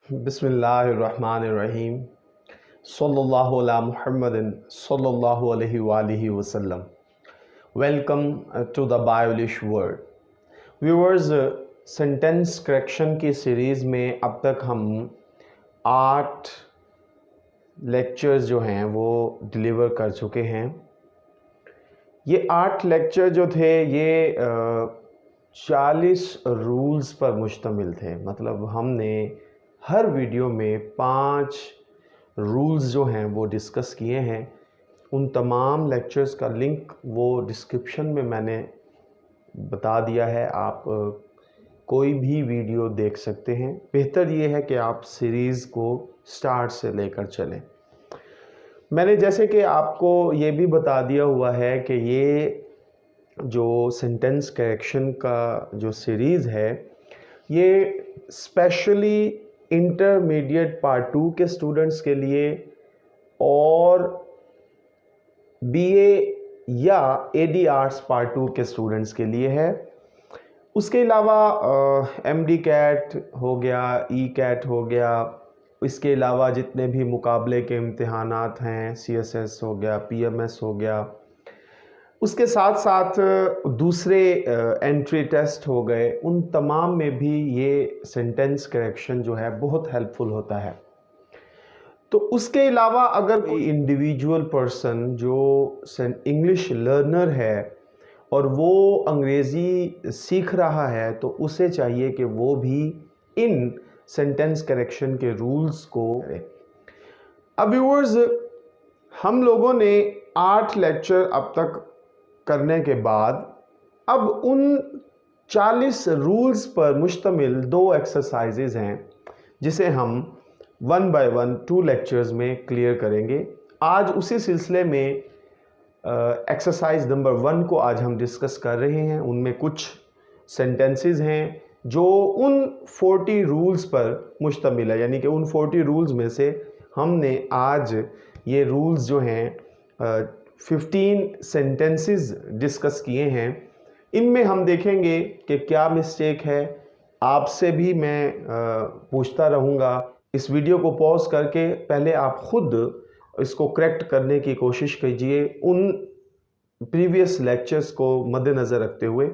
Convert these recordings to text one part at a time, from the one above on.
बिस्मिल्लाहिर्रहमानिर्रहीम सल्लल्लाहु अला मुहम्मदिन सल्लल्लाहु अलैहि वसल्लम। Welcome to the biolish world viewers. Sentence correction की सीरीज़ में अब तक हम 8 लेक्चर्स जो हैं वो डिलीवर कर चुके हैं। ये 8 लेक्चर जो थे ये 40 रूल्स पर मुश्तमिल थे। मतलब हमने हर वीडियो में 5 रूल्स जो हैं वो डिस्कस किए हैं। उन तमाम लेक्चर्स का लिंक वो डिस्क्रिप्शन में मैंने बता दिया है। आप कोई भी वीडियो देख सकते हैं। बेहतर ये है कि आप सीरीज़ को स्टार्ट से लेकर चलें। मैंने जैसे कि आपको ये भी बता दिया हुआ है कि ये जो सेंटेंस करेक्शन का जो सीरीज़ है ये स्पेशली इंटरमीडिएट पार्ट 2 के स्टूडेंट्स के लिए और बीए या एडी आर्ट्स पार्ट 2 के स्टूडेंट्स के लिए है। उसके अलावा एमडी कैट हो गया, ई कैट हो गया, इसके अलावा जितने भी मुकाबले के इम्तिहानात हैं, सीएसएस हो गया, पीएमएस हो गया, उसके साथ साथ दूसरे एंट्री टेस्ट हो गए, उन तमाम में भी ये सेंटेंस करेक्शन जो है बहुत हेल्पफुल होता है। तो उसके अलावा अगर कोई इंडिविजुअल पर्सन जो इंग्लिश लर्नर है और वो अंग्रेज़ी सीख रहा है तो उसे चाहिए कि वो भी इन सेंटेंस करेक्शन के रूल्स को करे। अब व्यूअर्स, हम लोगों ने 8 लेक्चर अब तक करने के बाद अब उन 40 रूल्स पर मुश्तमिल 2 एक्सरसाइजेज हैं जिसे हम 1 बाय 1 2 लेक्चर्स में क्लियर करेंगे। आज उसी सिलसिले में एक्सरसाइज नंबर 1 को आज हम डिस्कस कर रहे हैं। उनमें कुछ सेंटेंसेस हैं जो उन 40 रूल्स पर मुश्तमिल है, यानी कि उन 40 रूल्स में से हमने आज ये रूल्स जो हैं 15 सेंटेंसेस डिस्कस किए हैं। इनमें हम देखेंगे कि क्या मिस्टेक है। आपसे भी मैं पूछता रहूँगा। इस वीडियो को पॉज करके पहले आप खुद इसको करेक्ट करने की कोशिश कीजिए उन प्रीवियस लेक्चर्स को मद्देनज़र रखते हुए।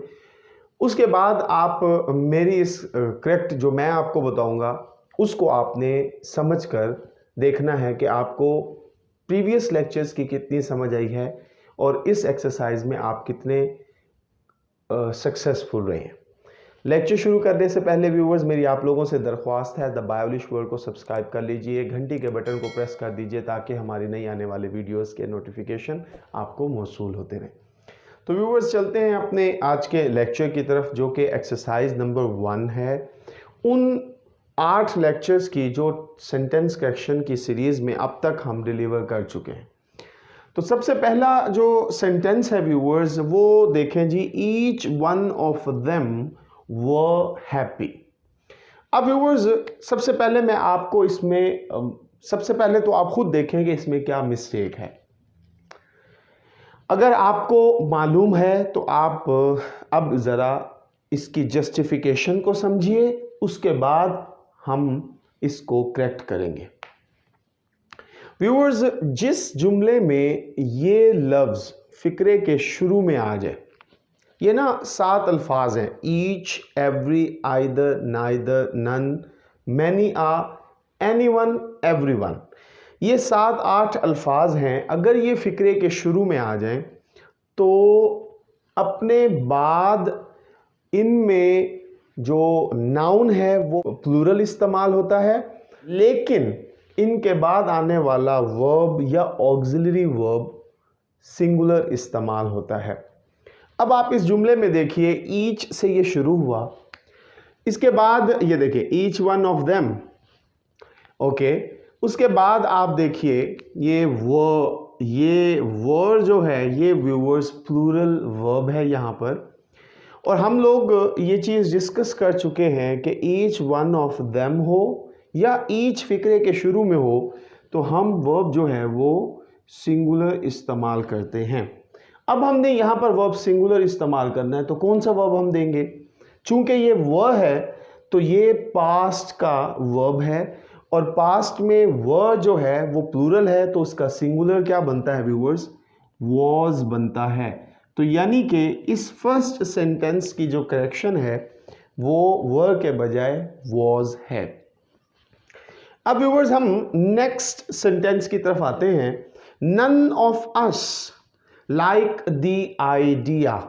उसके बाद आप मेरी इस करेक्ट जो मैं आपको बताऊँगा उसको आपने समझकर देखना है कि आपको प्रीवियस लेक्चर्स की कितनी समझ आई है और इस एक्सरसाइज में आप कितने सक्सेसफुल रहे हैं। लेक्चर शुरू करने से पहले व्यूवर्स, मेरी आप लोगों से दरख्वास्त है, द बायोलिश वर्ल्ड को सब्सक्राइब कर लीजिए, घंटी के बटन को प्रेस कर दीजिए ताकि हमारी नई आने वाले वीडियोस के नोटिफिकेशन आपको मौसूल होते रहें। तो व्यूवर्स, चलते हैं अपने आज के लेक्चर की तरफ जो कि एक्सरसाइज नंबर 1 है। उन 8 लेक्चर्स की जो सेंटेंस करेक्शन की सीरीज़ में अब तक हम डिलीवर कर चुके हैं। तो सबसे पहला जो सेंटेंस है व्यूवर्स वो देखें जी, each one of them were happy. अब व्यूवर्स, सबसे पहले मैं आपको इसमें सबसे पहले तो आप खुद देखें कि इसमें क्या मिस्टेक है। अगर आपको मालूम है तो आप अब ज़रा इसकी जस्टिफिकेशन को समझिए, उसके बाद हम इसको करेक्ट करेंगे। व्यूअर्स, जिस जुमले में ये लफ्ज़ फ़िक्रे के शुरू में आ जाए, ये ना 7 अल्फाज हैं, each, every, either, neither, none, many, a, anyone, everyone. ये 7-8 अल्फाज हैं। अगर ये फ़िक्रे के शुरू में आ जाएं तो अपने बाद इनमें जो नाउन है वो प्लूरल इस्तेमाल होता है, लेकिन इनके बाद आने वाला वर्ब या ऑक्सिलरी वर्ब सिंगुलर इस्तेमाल होता है। अब आप इस जुमले में देखिए, ईच से ये शुरू हुआ, इसके बाद ये देखिए each one of them, okay. उसके बाद आप देखिए ये वर जो है ये व्यूअर्स प्लूरल वर्ब है यहाँ पर। और हम लोग ये चीज़ डिस्कस कर चुके हैं कि ईच वन ऑफ देम हो या ईच फ़िक्रे के शुरू में हो तो हम वर्ब जो है वो सिंगुलर इस्तेमाल करते हैं। अब हमने यहाँ पर वर्ब सिंगुलर इस्तेमाल करना है तो कौन सा वर्ब हम देंगे? चूँकि ये व है तो ये पास्ट का वर्ब है और पास्ट में वर्ब जो है वो प्लूरल है, तो उसका सिंगुलर क्या बनता है व्यूअर्स? वॉज बनता है। तो यानी कि इस फर्स्ट सेंटेंस की जो करेक्शन है वो वर्ब के बजाय वॉज है। अब व्यूअर्स हम नेक्स्ट सेंटेंस की तरफ आते हैं। None of us like the idea.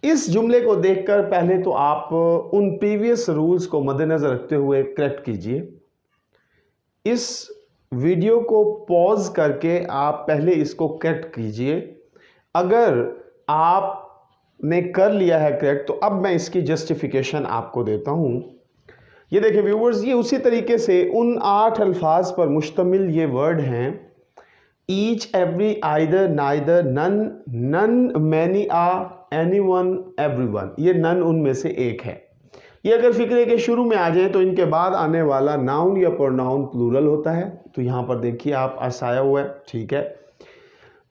इस जुमले को देखकर पहले तो आप उन प्रीवियस रूल्स को मद्देनजर रखते हुए करेक्ट कीजिए। इस वीडियो को पॉज करके आप पहले इसको करेक्ट कीजिए। अगर आपने कर लिया है करेक्ट तो अब मैं इसकी जस्टिफिकेशन आपको देता हूं। ये देखिए व्यूअर्स, ये उसी तरीके से उन 8 अल्फाज पर मुश्तमिल ये वर्ड हैं। Each, every, either, neither, none, none, many, a, anyone, everyone. ये नन उनमें से एक है। ये अगर फिक्रे के शुरू में आ जाए तो इनके बाद आने वाला नाउन या प्रोनाउन प्लूरल होता है। तो यहां पर देखिए आप आया हुआ है, ठीक है।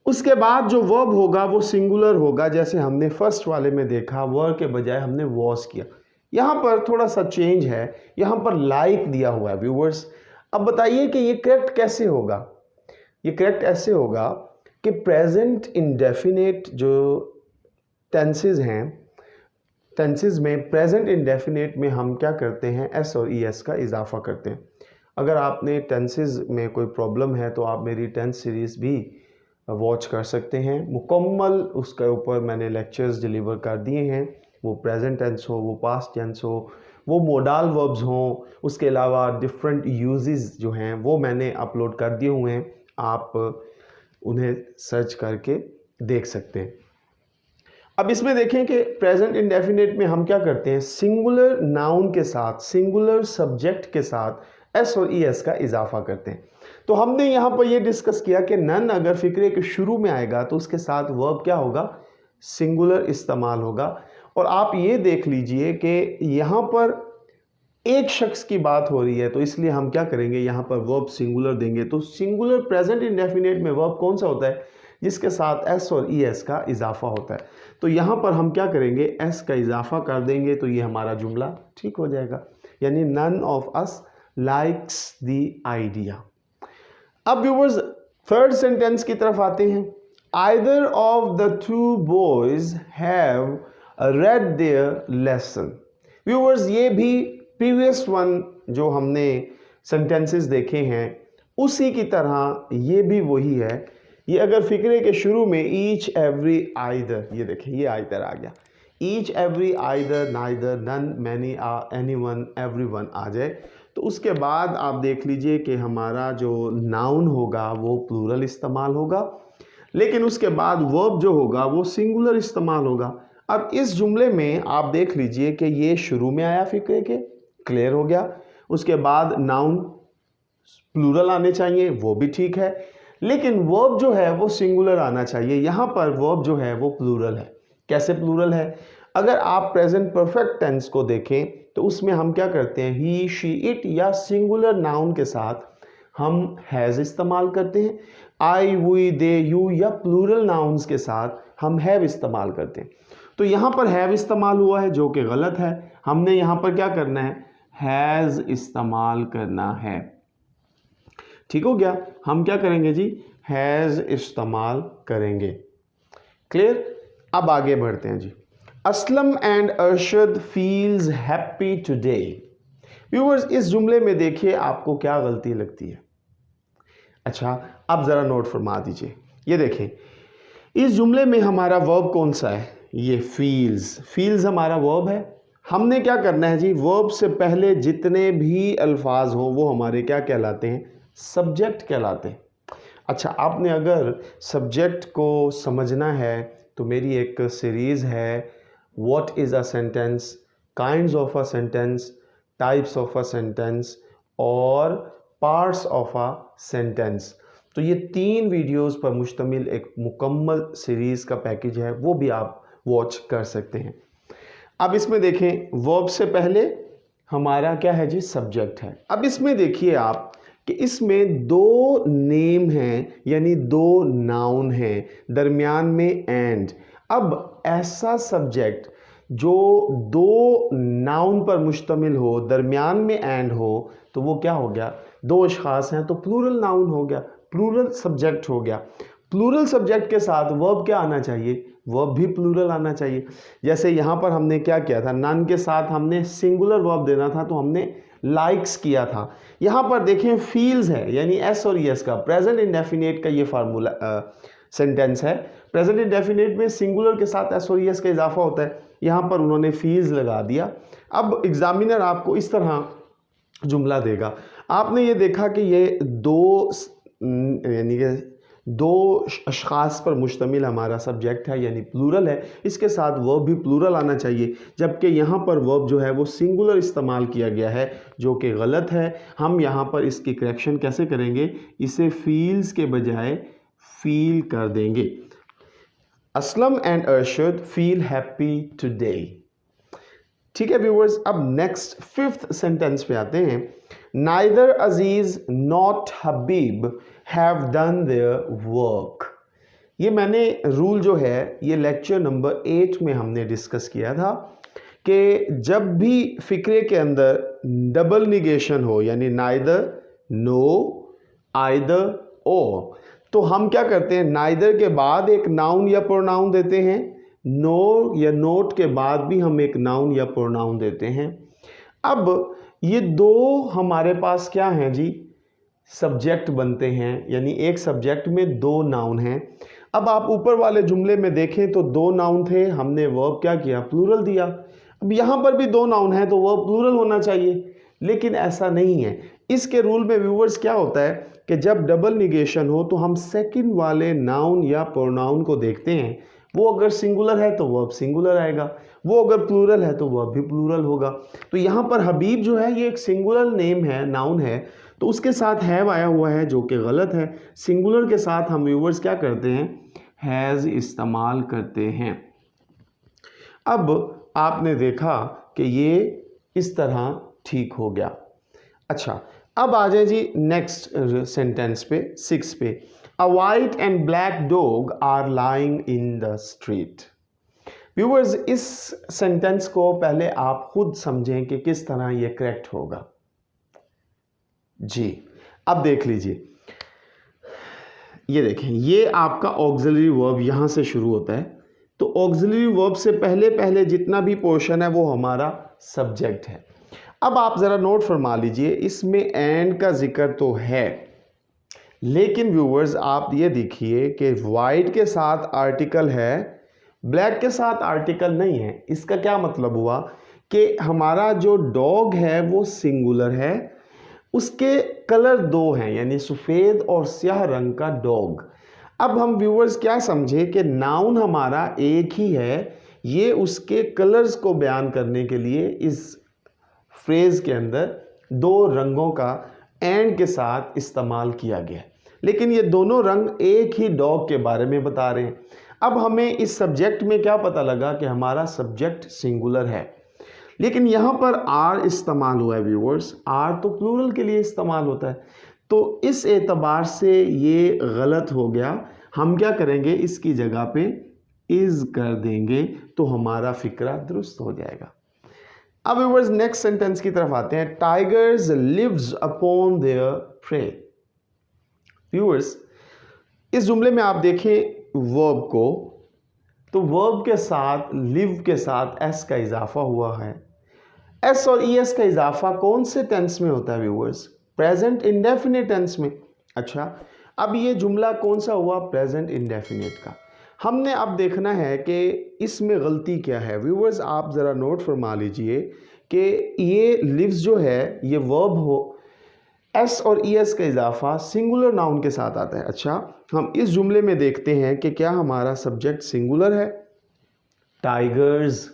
उसके बाद जो वर्ब होगा वो सिंगुलर होगा, जैसे हमने फर्स्ट वाले में देखा, वर्ब के बजाय हमने वॉज किया। यहां पर थोड़ा सा चेंज है, यहां पर लाइक दिया हुआ है व्यूअर्स। अब बताइए कि ये करेक्ट कैसे होगा? ये करेक्ट ऐसे होगा कि प्रेजेंट इंडेफिनेट जो टेंसेज हैं, टेंसेज में प्रेजेंट इंडेफिनेट में हम क्या करते हैं? एस और ई एस का इजाफा करते हैं। अगर आपने टेंसेज में कोई प्रॉब्लम है तो आप मेरी टेंस सीरीज़ भी वॉच कर सकते हैं। मुकम्मल उसके ऊपर मैंने लेक्चर्स डिलीवर कर दिए हैं। वो प्रेजेंट टेंस हो, वो पास्ट टेंस हो, वो मोडाल वर्ब्स हों, उसके अलावा डिफरेंट यूजेस जो हैं वो मैंने अपलोड कर दिए हुए हैं। आप उन्हें सर्च करके देख सकते हैं। अब इसमें देखें कि प्रेजेंट इंडेफिनेट में हम क्या करते हैं? सिंगुलर नाउन के साथ, सिंगुलर सब्जेक्ट के साथ एस और ई एस का इजाफा करते हैं। तो हमने यहाँ पर यह डिस्कस किया कि नन अगर फिक्रे के शुरू में आएगा तो उसके साथ वर्ब क्या होगा? सिंगुलर इस्तेमाल होगा। और आप ये देख लीजिए कि यहाँ पर एक शख्स की बात हो रही है तो इसलिए हम क्या करेंगे? यहाँ पर वर्ब सिंगुलर देंगे। तो सिंगुलर प्रेजेंट इंडेफिनेट में वर्ब कौन सा होता है? जिसके साथ एस और ई एस का इजाफा होता है। तो यहाँ पर हम क्या करेंगे? एस का इजाफा कर देंगे तो ये हमारा जुमला ठीक हो जाएगा। यानी none of us likes the idea. अब व्यूअर्स थर्ड सेंटेंस की तरफ आते हैं। Either of the two boys have read their lesson. Viewers ये भी प्रीवियस वन जो हमने सेंटेंसेस देखे हैं उसी की तरह ये भी वही है। ये अगर फिक्रे के शुरू में ईच, एवरी, आइदर, ये देखें ये आइदर आ गया। Each, every, either, neither, none, many, a, anyone, everyone आ जाए तो उसके बाद आप देख लीजिए कि हमारा जो नाउन होगा वो प्लूरल इस्तेमाल होगा, लेकिन उसके बाद वर्ब जो होगा वो सिंगुलर इस्तेमाल होगा। अब इस जुमले में आप देख लीजिए कि ये शुरू में आया फिक्रे के, क्लियर हो गया। उसके बाद नाउन प्लूरल आने चाहिए, वो भी ठीक है, लेकिन वर्ब जो है वो सिंगुलर आना चाहिए। यहाँ पर वर्ब जो है वो प्लूरल है। कैसे प्लूरल है? अगर आप प्रेजेंट परफेक्ट टेंस को देखें तो उसमें हम क्या करते हैं? ही, शी, इट या सिंगुलर नाउन के साथ हम हैज़ इस्तेमाल करते हैं। आई, वी, दे, यू या प्लूरल नाउन्स के साथ हम हैव इस्तेमाल करते हैं। तो यहाँ पर हैव इस्तेमाल हुआ है जो कि गलत है। हमने यहाँ पर क्या करना है? हैज़ इस्तेमाल करना है। ठीक हो गया? हम क्या करेंगे जी? हैज़ इस्तेमाल करेंगे। क्लियर? अब आगे बढ़ते हैं जी। Aslam and Arshad feels happy today. Viewers इस जुमले में देखिए आपको क्या गलती लगती है। अच्छा अब ज़रा नोट फरमा दीजिए। ये देखें इस जुमले में हमारा वर्ब कौन सा है? ये फील्स। फील्स हमारा वर्ब है। हमने क्या करना है जी? वर्ब से पहले जितने भी अल्फाज हों वो हमारे क्या कहलाते हैं? सब्जेक्ट कहलाते हैं। अच्छा आपने अगर सब्जेक्ट को समझना है तो मेरी एक सीरीज़ है what is a sentence, kinds of a sentence, types of a sentence और पार्ट्स ऑफ अ सेंटेंस। तो ये 3 वीडियोस पर मुश्तमिल एक मुकम्मल सीरीज़ का पैकेज है, वो भी आप वॉच कर सकते हैं। अब इसमें देखें वर्ब से पहले हमारा क्या है जी? सब्जेक्ट है। अब इसमें देखिए आप कि इसमें 2 नेम हैं यानी 2 नाउन हैं, दरमियान में एंड। अब ऐसा सब्जेक्ट जो दो नाउन पर मुश्तमिल हो, दरमियान में एंड हो, तो वो क्या हो गया, दो अशखास हैं तो प्लूरल नाउन हो गया, प्लूरल सब्जेक्ट हो गया। प्लूरल सब्जेक्ट के साथ वर्ब क्या आना चाहिए, वर्ब भी प्लूरल आना चाहिए। जैसे यहाँ पर हमने क्या किया था, नन के साथ हमने सिंगुलर वर्ब देना था, तो हमने लाइक्स किया था। यहाँ पर देखें फील्स है, यानी एस और यस का प्रेजेंट इंडेफिनिट का ये फार्मूला सेंटेंस है। प्रेजेंट इंडेफिनिट में सिंगुलर के साथ एस और यस का इजाफा होता है, यहाँ पर उन्होंने फील्स लगा दिया। अब एग्जामिनर आपको इस तरह जुमला देगा, आपने ये देखा कि ये दो यानी कि दो अशखास पर मुश्तमिल हमारा सब्जेक्ट है, यानी प्लूरल है, इसके साथ वर्ब भी प्लूरल आना चाहिए, जबकि यहाँ पर वर्ब जो है वो सिंगुलर इस्तेमाल किया गया है, जो कि गलत है। हम यहाँ पर इसकी करेक्शन कैसे करेंगे, इसे फील्स के बजाय फील कर देंगे। Aslam and Arshad feel happy today. ठीक है व्यूअर्स, अब नेक्स्ट फिफ्थ सेंटेंस पे आते हैं। Neither Aziz not Habib have done their work. ये मैंने रूल जो है ये लेक्चर नंबर 8 में हमने डिस्कस किया था कि जब भी फिक्रे के अंदर डबल निगेशन हो, यानी नाइदर, नो, आइदर, ओ, तो हम क्या करते हैं, नाइदर के बाद एक नाउन या प्रोनाउन देते हैं, नो या नोट के बाद भी हम एक नाउन या प्रोनाउन देते हैं। अब ये दो हमारे पास क्या हैं जी, सब्जेक्ट बनते हैं, यानी एक सब्जेक्ट में दो नाउन हैं। अब आप ऊपर वाले जुमले में देखें तो दो नाउन थे, हमने वर्ब क्या किया, प्लूरल दिया। अब यहाँ पर भी दो नाउन है तो वर्ब प्लूरल होना चाहिए, लेकिन ऐसा नहीं है। इसके रूल में व्यूअर्स क्या होता है कि जब डबल निगेशन हो तो हम सेकंड वाले नाउन या प्रोनाउन को देखते हैं, वो अगर सिंगुलर है तो वर्ब सिंगुलर आएगा, वो अगर प्लूरल है तो वर्ब भी प्लूरल होगा। तो यहाँ पर हबीब जो है ये एक सिंगुलर नेम है, नाउन है, तो उसके साथ हैव आया हुआ है, जो कि गलत है। सिंगुलर के साथ हम व्यूअर्स क्या करते हैं, हैज़ इस्तेमाल करते हैं। अब आपने देखा कि ये इस तरह ठीक हो गया। अच्छा, अब आ जाए जी नेक्स्ट सेंटेंस पे, 6 पे। A white and black dog are lying in the street. Viewers, इस सेंटेंस को पहले आप खुद समझें कि किस तरह ये करेक्ट होगा जी। अब देख लीजिए, ये देखें, ये आपका ऑक्सिलरी वर्ब यहाँ से शुरू होता है, तो ऑक्सिलरी वर्ब से पहले पहले जितना भी पोर्शन है वो हमारा सब्जेक्ट है। अब आप ज़रा नोट फरमा लीजिए, इसमें एंड का जिक्र तो है, लेकिन व्यूअर्स आप ये देखिए कि वाइट के साथ आर्टिकल है, ब्लैक के साथ आर्टिकल नहीं है। इसका क्या मतलब हुआ कि हमारा जो डॉग है वो सिंगुलर है, उसके कलर दो हैं, यानी सफ़ेद और स्याह रंग का डॉग। अब हम व्यूअर्स क्या समझे कि नाउन हमारा एक ही है, ये उसके कलर्स को बयान करने के लिए इस फ्रेज के अंदर दो रंगों का एंड के साथ इस्तेमाल किया गया, लेकिन ये दोनों रंग एक ही डॉग के बारे में बता रहे हैं। अब हमें इस सब्जेक्ट में क्या पता लगा कि हमारा सब्जेक्ट सिंगुलर है, लेकिन यहाँ पर आर इस्तेमाल हुआ है व्यूअर्स, आर तो प्लूरल के लिए इस्तेमाल होता है, तो इस एतबार से ये गलत हो गया। हम क्या करेंगे, इसकी जगह पे इज कर देंगे तो हमारा फिक्रा दुरुस्त हो जाएगा। अब व्यूअर्स नेक्स्ट सेंटेंस की तरफ आते हैं। Tigers lives upon their prey. Viewers, इस जुमले में आप देखें वर्ब को, तो वर्ब के साथ लिव के साथ एस का इजाफा हुआ है। एस और ई एस का इजाफा कौन से टेंस में होता है व्यूअर्स, प्रेजेंट इंडेफिनिट टेंस में। अच्छा, अब ये जुमला कौन सा हुआ, प्रेजेंट इंडेफिनिट का। हमने अब देखना है कि इसमें गलती क्या है। व्यूअर्स आप ज़रा नोट फरमा लीजिए कि ये लिव्स जो है ये वर्ब हो, एस और ई एस का इजाफा सिंगुलर नाउन के साथ आता है। अच्छा, हम इस जुमले में देखते हैं कि क्या हमारा सब्जेक्ट सिंगुलर है, टाइगर्स,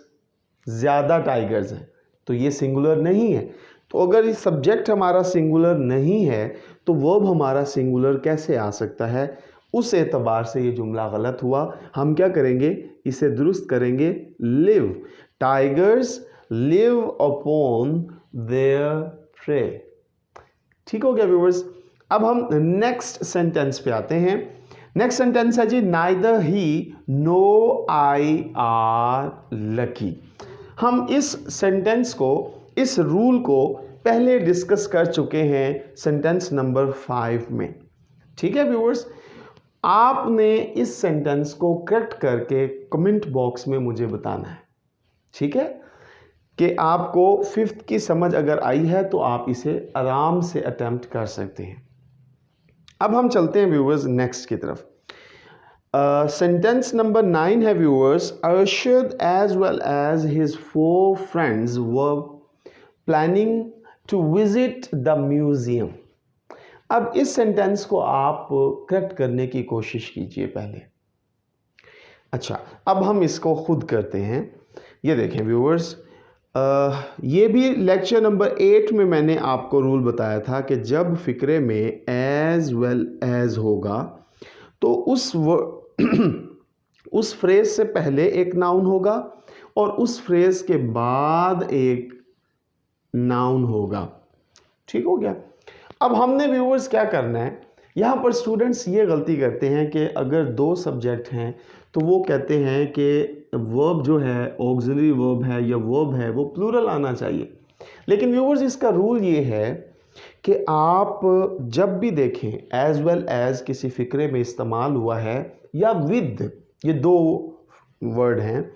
ज़्यादा टाइगर्स हैं, तो ये सिंगुलर नहीं है। तो अगर ये सब्जेक्ट हमारा सिंगुलर नहीं है तो वर्ब हमारा सिंगुलर कैसे आ सकता है, उस एतबार से ये जुमला गलत हुआ। हम क्या करेंगे, इसे दुरुस्त करेंगे, live, tigers live upon their pray. ठीक हो गया व्यूअर्स। अब हम नेक्स्ट सेंटेंस पे आते हैं। नेक्स्ट सेंटेंस है जी, neither he nor I are lucky. हम इस सेंटेंस को, इस रूल को पहले डिस्कस कर चुके हैं सेंटेंस नंबर 5 में। ठीक है व्यूअर्स, आपने इस सेंटेंस को करेक्ट करके कमेंट बॉक्स में मुझे बताना है। ठीक है, कि आपको 5th की समझ अगर आई है तो आप इसे आराम से अटेम्प्ट कर सकते हैं। अब हम चलते हैं व्यूअर्स नेक्स्ट की तरफ। सेंटेंस नंबर 9 है viewers, Arshad as well as his 4 friends were planning to visit the museum. अब इस सेंटेंस को आप करेक्ट करने की कोशिश कीजिए पहले। अच्छा, अब हम इसको खुद करते हैं। ये देखें व्यूअर्स, ये भी लेक्चर नंबर 8 में मैंने आपको रूल बताया था कि जब फिक्रे में एज वेल एज होगा तो उस फ्रेज से पहले एक नाउन होगा और उस फ्रेज के बाद एक नाउन होगा। ठीक हो गया। अब हमने व्यूअर्स क्या करना है, यहाँ पर स्टूडेंट्स ये गलती करते हैं कि अगर 2 सब्जेक्ट हैं तो वो कहते हैं कि वर्ब जो है ऑक्सिलरी वर्ब है या वर्ब है वो प्लूरल आना चाहिए। लेकिन व्यूअर्स इसका रूल ये है कि आप जब भी देखें एज वेल एज किसी फिक्रे में इस्तेमाल हुआ है या विद, ये 2 वर्ड हैं,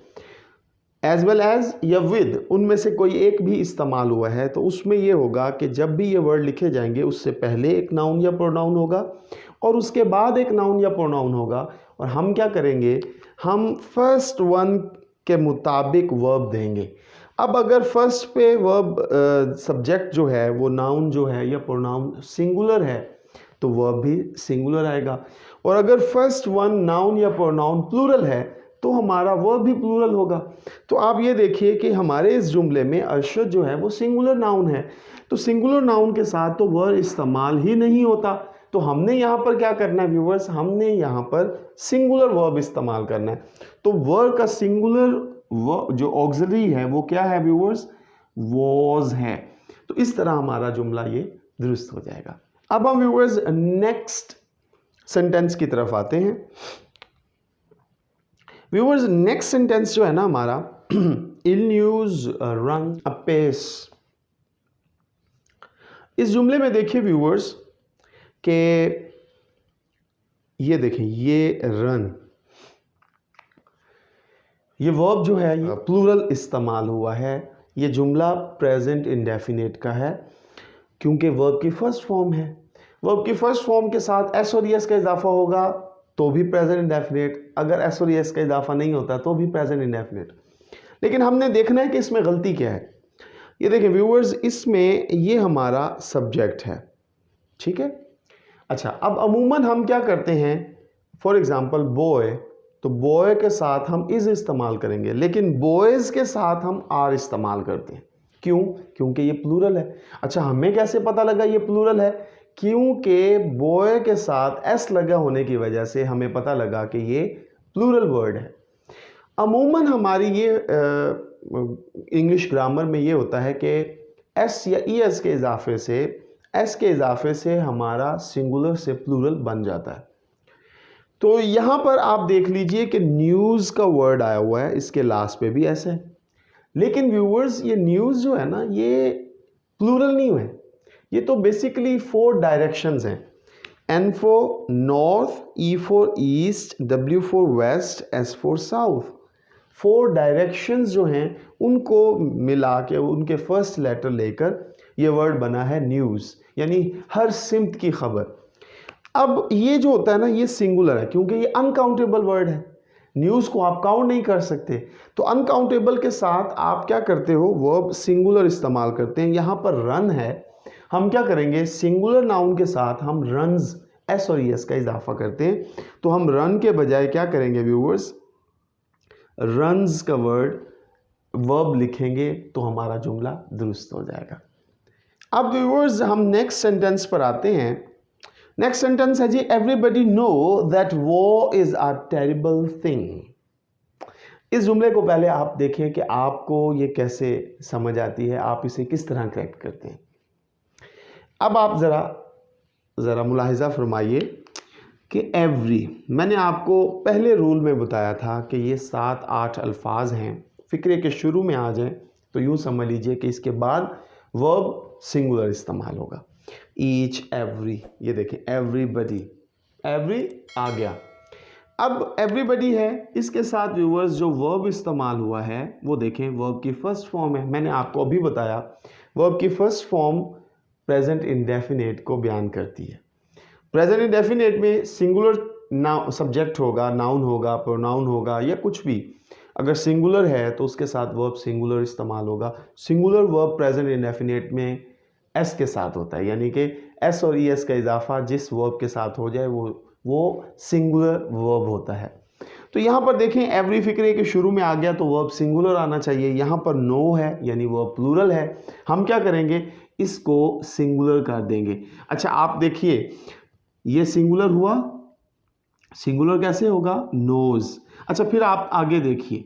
एज वेल एज या विद, उनमें से कोई एक भी इस्तेमाल हुआ है तो उसमें ये होगा कि जब भी ये वर्ड लिखे जाएंगे उससे पहले एक नाउन या प्रोनाउन होगा और उसके बाद एक नाउन या प्रोनाउन होगा। और हम क्या करेंगे, हम फर्स्ट वन के मुताबिक वर्ब देंगे। अब अगर फर्स्ट पे वर्ब सब्जेक्ट जो है वो नाउन जो है या प्रोनाउन सिंगुलर है तो वर्ब भी सिंगुलर आएगा, और अगर फर्स्ट वन नाउन या प्रोनाउन प्लूरल है तो हमारा वर्ब भी प्लूरल होगा। तो आप ये देखिए कि हमारे इस जुमले में अरशद जो है वो सिंगुलर नाउन है, तो सिंगुलर नाउन के साथ तो वर्ब इस्तेमाल ही नहीं होता। तो हमने यहाँ पर क्या करना है व्यूअर्स, हमने यहाँ पर सिंगुलर वर्ब इस्तेमाल करना है। तो वर्ब का सिंगुलर वर्ब जो ऑक्सिलरी है वो क्या है व्यूअर्स, वॉज है। तो इस तरह हमारा जुमला ये दुरुस्त हो जाएगा। अब हम व्यूअर्स नेक्स्ट सेंटेंस की तरफ आते हैं। व्यूअर्स नेक्स्ट सेंटेंस जो है ना हमारा, इल न्यूज रन अपेस। इस जुमले में देखिए व्यूअर्स कि ये देखें, ये रन, ये वर्ब जो है ये प्लूरल इस्तेमाल हुआ है। ये जुमला प्रेजेंट इंडेफिनेट का है क्योंकि वर्ब की फर्स्ट फॉर्म है। वर्ब की फर्स्ट फॉर्म के साथ एस और एस का इजाफा होगा तो भी प्रेजेंट इंडेफिनेट, अगर एस और एस का इजाफा नहीं होता तो भी प्रेजेंट इंडेफिनेट। लेकिन हमने देखना है कि इसमें गलती क्या है। ये देखें व्यूअर्स, इसमें ये हमारा सब्जेक्ट है। ठीक है। अच्छा, अब अमूमन हम क्या करते हैं, फॉर एग्जांपल बॉय, तो बॉय के साथ हम इज इस्तेमाल करेंगे, लेकिन बॉयज़ के साथ हम आर इस्तेमाल करते हैं। क्यों? क्योंकि ये प्लूरल है। अच्छा, हमें कैसे पता लगा ये प्लूरल है? क्योंकि बॉय के साथ एस लगा होने की वजह से हमें पता लगा कि ये प्लूरल वर्ड है। अमूमन हमारी ये इंग्लिश ग्रामर में ये होता है कि एस या ई एस के इजाफे से, एस के इजाफे से हमारा सिंगुलर से प्लूरल बन जाता है। तो यहाँ पर आप देख लीजिए कि न्यूज़ का वर्ड आया हुआ है, इसके लास्ट पे भी ऐसा है। लेकिन व्यूअर्स ये न्यूज़ जो है ना ये प्लूरल नहीं है, ये तो बेसिकली 4 डायरेक्शंस हैं। N for north, E for east, W for west, S for south. 4 directions जो हैं उनको मिला के उनके फर्स्ट लेटर लेकर ये वर्ड बना है न्यूज़, यानी हर सिमत की खबर। अब ये जो होता है ना ये सिंगुलर है क्योंकि ये अनकाउंटेबल वर्ड है। न्यूज़ को आप काउंट नहीं कर सकते, तो अनकाउंटेबल के साथ आप क्या करते हो, वर्ब सिंगुलर इस्तेमाल करते हैं। यहाँ पर रन है, हम क्या करेंगे, सिंगुलर नाउन के साथ हम रन्स, एस और एस का इजाफा करते हैं। तो हम रन के बजाय क्या करेंगे व्यूअर्स, रन्स का वर्ब लिखेंगे तो हमारा जुमला दुरुस्त हो जाएगा। अब व्यूअर्स हम नेक्स्ट सेंटेंस पर आते हैं। नेक्स्ट सेंटेंस है जी, everybody know that war is a terrible thing. इस जुमले को पहले आप देखें कि आपको ये कैसे समझ आती है, आप इसे किस तरह करेक्ट करते हैं। अब आप ज़रा मुलाहिजा फरमाइए कि एवरी, मैंने आपको पहले रूल में बताया था कि ये 7-8 अल्फाज हैं फिक्रे के शुरू में आ जाए तो यूँ समझ लीजिए कि इसके बाद वर्ब सिंगुलर इस्तेमाल होगा। ईच, एवरी, ये देखें एवरीबडी, एवरी आ गया। अब एवरीबडी है, इसके साथ व्यूअर्स जो वर्ब इस्तेमाल हुआ है वो देखें वर्ब की फर्स्ट फॉर्म है। मैंने आपको अभी बताया वर्ब की फर्स्ट फॉर्म प्रेजेंट इंडेफिनेट को बयान करती है। प्रेजेंट इंडेफिनेट में सिंगुलर सब्जेक्ट होगा, नाउन होगा, प्रोनाउन होगा या कुछ भी, अगर सिंगुलर है तो उसके साथ वर्ब सिंगुलर इस्तेमाल होगा। सिंगुलर वर्ब प्रेजेंट इंडेफिनेट में एस के साथ होता है, यानी कि एस और ई एस का इजाफा जिस वर्ब के साथ हो जाए वो सिंगुलर वर्ब होता है। तो यहाँ पर देखें एवरी फिक्रे के शुरू में आ गया तो वर्ब सिंगुलर आना चाहिए। यहाँ पर नो है यानी वर्ब प्लूरल है, हम क्या करेंगे इसको सिंगुलर कर देंगे। अच्छा आप देखिए ये सिंगुलर हुआ, सिंगुलर कैसे होगा, नोज। अच्छा फिर आप आगे देखिए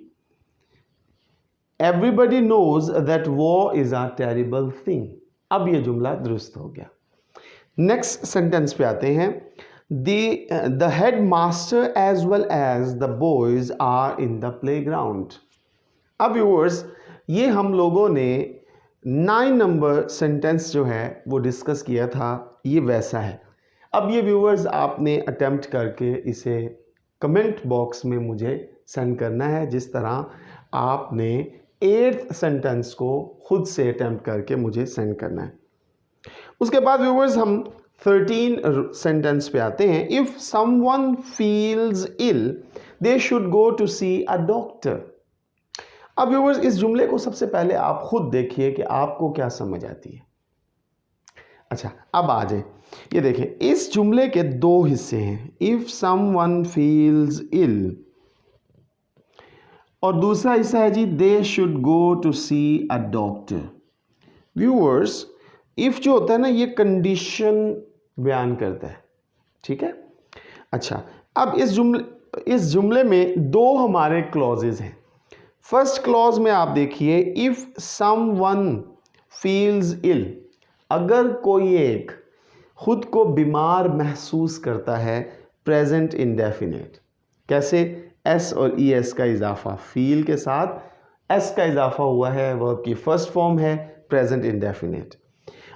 everybody knows that war is a terrible thing. अब ये जुमला दुरुस्त हो गया। नेक्स्ट सेंटेंस पे आते हैं। The headmaster as well as the boys are in the playground। अब व्यूअर्स ये हम लोगों ने 9 नंबर सेंटेंस जो है वो डिस्कस किया था, ये वैसा है। अब ये व्यूअर्स आपने अटेम्प्ट करके इसे कमेंट बॉक्स में मुझे सेंड करना है, जिस तरह आपने 8th सेंटेंस को खुद से अटेम्प्ट करके मुझे सेंड करना है। उसके बाद व्यूअर्स हम 13 सेंटेंस पे आते हैं। If someone feels ill they should go to see a doctor. अब व्यूअर्स इस जुमले को सबसे पहले आप खुद देखिए कि आपको क्या समझ आती है। अच्छा अब आ जाए, ये देखें इस जुमले के 2 हिस्से हैं, इफ समवन फील्स इल और दूसरा हिस्सा है जी they should go to see a doctor. Viewers if जो होता है ना ये कंडीशन बयान करता है, ठीक है। अच्छा अब इस जुमले में 2 हमारे क्लॉजेज हैं। फर्स्ट क्लॉज में आप देखिए इफ समवन फील्स इल, अगर कोई एक खुद को बीमार महसूस करता है, प्रेजेंट इंडेफिनेट कैसे, एस और ई एस का इजाफा, फील के साथ एस का इजाफा हुआ है, वर्ब की फर्स्ट फॉर्म है प्रेजेंट इंडेफिनेट।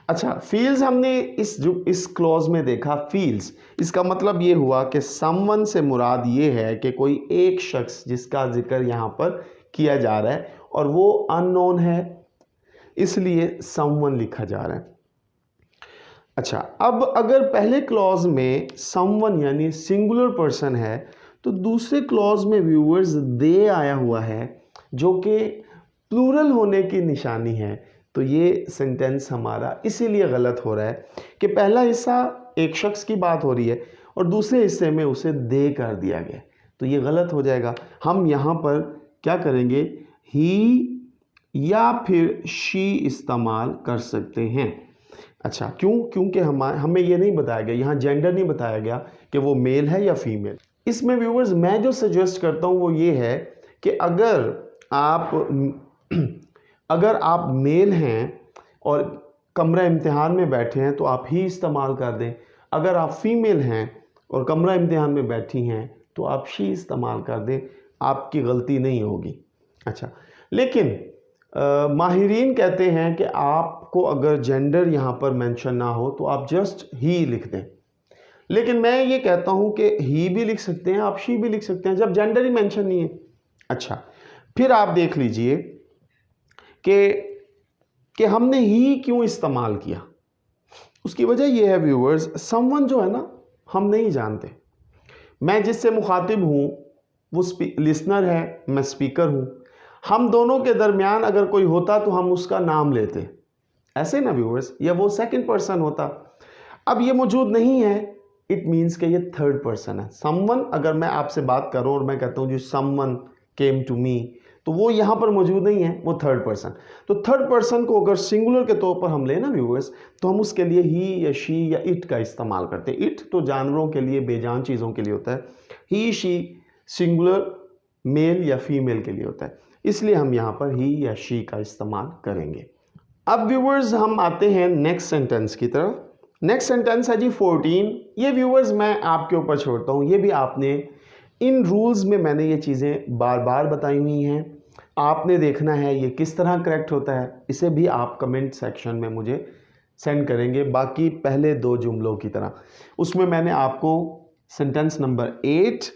अच्छा फील्स हमने इस क्लॉज में देखा, फील्स इसका मतलब ये हुआ कि समवन से मुराद ये है कि कोई एक शख्स जिसका जिक्र यहाँ पर किया जा रहा है और वो अननोन है, इसलिए समवन लिखा जा रहा है। अच्छा अब अगर पहले क्लॉज में समवन यानी सिंगुलर पर्सन है तो दूसरे क्लॉज में व्यूअर्स दे आया हुआ है जो कि प्लूरल होने की निशानी है। तो ये सेंटेंस हमारा इसीलिए गलत हो रहा है कि पहला हिस्सा एक शख्स की बात हो रही है और दूसरे हिस्से में उसे दे कर दिया गया, तो ये गलत हो जाएगा। हम यहाँ पर क्या करेंगे, ही या फिर शी इस्तेमाल कर सकते हैं। अच्छा क्यों, क्योंकि हमें ये नहीं बताया गया, यहाँ जेंडर नहीं बताया गया कि वो मेल है या फीमेल। इसमें व्यूअर्स मैं जो सजेस्ट करता हूँ वो ये है कि अगर आप मेल हैं और कमरा इम्तिहान में बैठे हैं तो आप ही इस्तेमाल कर दें, अगर आप फीमेल हैं और कमरा इम्तिहान में बैठी हैं तो आप शी इस्तेमाल कर दें, आपकी गलती नहीं होगी। अच्छा लेकिन माहिरीन कहते हैं कि आपको अगर जेंडर यहाँ पर मेंशन ना हो तो आप जस्ट ही लिख दें, लेकिन मैं ये कहता हूँ कि ही भी लिख सकते हैं, आप शी भी लिख सकते हैं जब जेंडर ही मेंशन नहीं है। अच्छा फिर आप देख लीजिए कि हमने ही क्यों इस्तेमाल किया। उसकी वजह यह है व्यूअर्स, समवन जो है ना हम नहीं जानते, मैं जिससे मुखातिब हूँ वो लिसनर है, मैं स्पीकर हूँ, हम दोनों के दरमियान अगर कोई होता तो हम उसका नाम लेते, ऐसे ना व्यूअर्स, या वो सेकंड पर्सन होता। अब ये मौजूद नहीं है, इट मीन्स कि ये थर्ड पर्सन है। समवन अगर मैं आपसे बात करूँ और मैं कहता हूँ जी समवन केम टू मी, तो वो यहाँ पर मौजूद नहीं है, वो थर्ड पर्सन। तो थर्ड पर्सन को अगर सिंगुलर के तौर पर हम लेना व्यूअर्स तो हम उसके लिए ही या शी या इट का इस्तेमाल करते हैं। इट तो जानवरों के लिए, बेजान चीज़ों के लिए होता है, ही शी सिंगुलर मेल या फीमेल के लिए होता है, इसलिए हम यहाँ पर ही या शी का इस्तेमाल करेंगे। अब व्यूअर्स हम आते हैं नेक्स्ट सेंटेंस की तरफ। नेक्स्ट सेंटेंस है जी 14। ये व्यूअर्स मैं आपके ऊपर छोड़ता हूँ, ये भी आपने इन रूल्स में मैंने ये चीज़ें बार बार बताई हुई हैं, आपने देखना है ये किस तरह करेक्ट होता है, इसे भी आप कमेंट सेक्शन में मुझे सेंड करेंगे। बाकी पहले 2 जुमलों की तरह, उसमें मैंने आपको सेंटेंस नंबर 8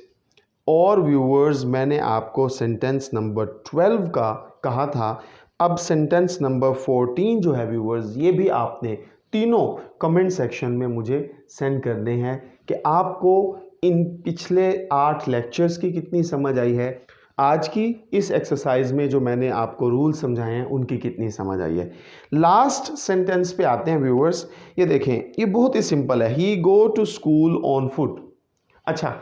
और व्यूअर्स मैंने आपको सेंटेंस नंबर 12 का कहा था। अब सेंटेंस नंबर 14 जो है व्यूअर्स, ये भी आपने तीनों कमेंट सेक्शन में मुझे सेंड करने हैं कि आपको इन पिछले 8 लेक्चर्स की कितनी समझ आई है, आज की इस एक्सरसाइज में जो मैंने आपको रूल समझाए हैं उनकी कितनी समझ आई है। लास्ट सेंटेंस पे आते हैं व्यूअर्स। ये देखें, ये बहुत ही सिंपल है, he go to school on foot. अच्छा,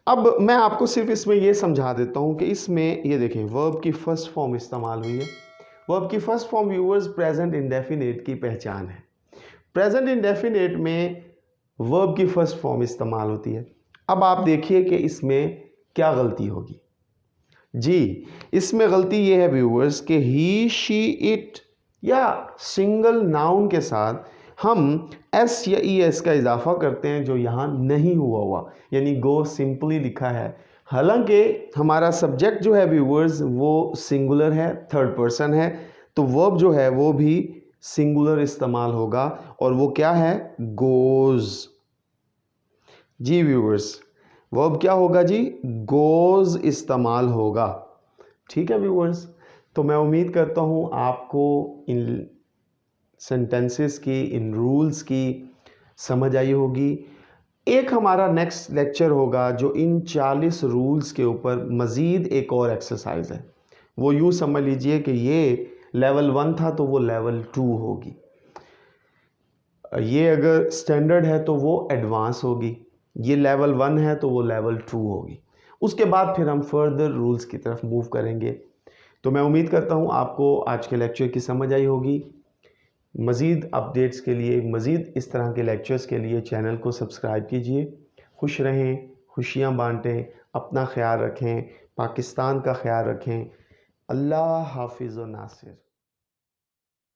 अब मैं आपको सिर्फ इसमें ये समझा देता हूँ कि इसमें ये देखें वर्ब की फर्स्ट फॉर्म इस्तेमाल हुई है। वर्ब की first form viewers present indefinite की पहचान है। प्रेजेंट इंडेफिनिट में वर्ब की फर्स्ट फॉर्म इस्तेमाल होती है। अब आप देखिए कि इसमें क्या गलती होगी। जी, इसमें गलती ये है व्यूअर्स कि ही, शी, इट या सिंगल नाउन के साथ हम एस या ई एस का इजाफा करते हैं जो यहाँ नहीं हुआ, यानी गो सिंपली लिखा है। हालांकि हमारा सब्जेक्ट जो है व्यूअर्स वो सिंगुलर है, थर्ड पर्सन है, तो वर्ब जो है वो भी सिंगुलर इस्तेमाल होगा और वो क्या है, गोज। जी व्यूअर्स, वर्ब क्या होगा जी, गोज इस्तेमाल होगा। ठीक है व्यूअर्स, तो मैं उम्मीद करता हूँ आपको इन सेंटेंसेस की, इन रूल्स की समझ आई होगी। एक हमारा नेक्स्ट लेक्चर होगा जो इन 40 रूल्स के ऊपर मज़ीद एक और एक्सरसाइज है। वो यूँ समझ लीजिए कि ये लेवल 1 था तो वो लेवल 2 होगी, ये अगर स्टैंडर्ड है तो वो एडवांस होगी, ये लेवल 1 है तो वो लेवल 2 होगी। उसके बाद फिर हम फर्दर रूल्स की तरफ मूव करेंगे। तो मैं उम्मीद करता हूँ आपको आज के लेक्चर की समझ आई होगी। मज़ीद अपडेट्स के लिए, मज़ीद इस तरह के लेक्चर्स के लिए चैनल को सब्सक्राइब कीजिए। खुश रहें, खुशियाँ बांटें, अपना ख्याल रखें, पाकिस्तान का ख्याल रखें। अल्लाह हाफिज़ व नासिर।